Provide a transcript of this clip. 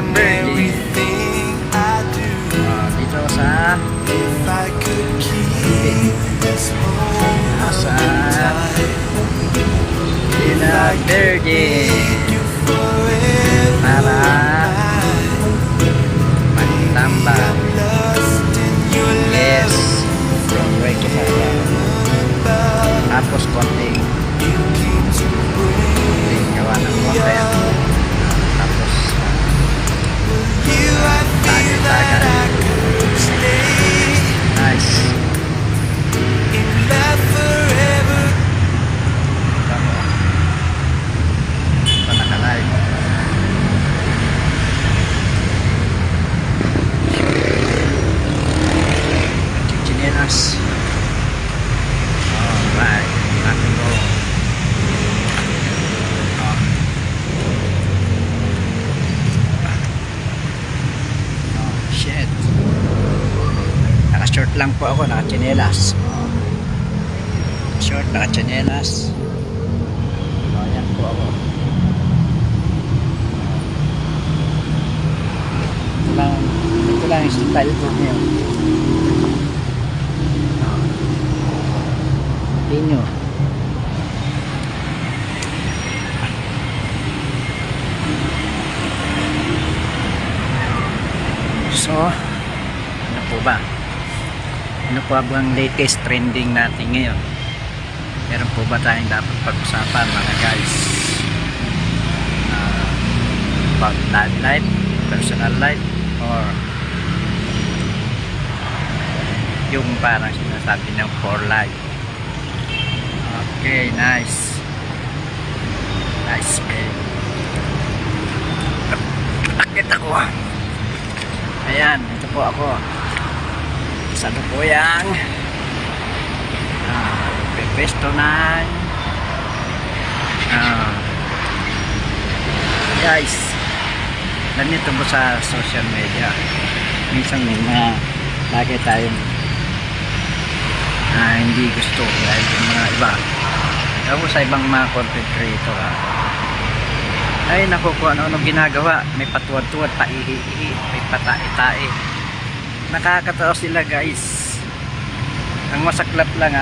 Virgin. Dito sa nasa Villa Virgin para magtambang. Yes, from way to far. Tapos konting gawa ng content. Tapos tagat-tagat. Nice. Ito naka-live. Chichinelas. Alright. Nothing wrong. Shit. Naka-short lang po ako, naka-chinelas. Short, naka-chinelas. Ayan po ako. Ito lang yung style po niyo. Inyo. So, ano po ba? Ano po ba ang latest trending natin ngayon? Meron po ba tayong dapat pag-usapan mga guys? About love life, personal life, or yung parang sinasabi ng for life? Okay, nice. Nice, man. Akit ako. Ayan, ito po ako. Sa Lupuyang. Pepesto ng guys, ganito po sa social media. Minsan may mga lagi tayong hindi gusto dahil yung mga iba. Ako sa ibang mga content creator ay naku, kung ano-anong ginagawa, may patuwad-tuwad, paihi-ihi, may patai-tae. Nakakatawa sila guys. Ang masaklap lang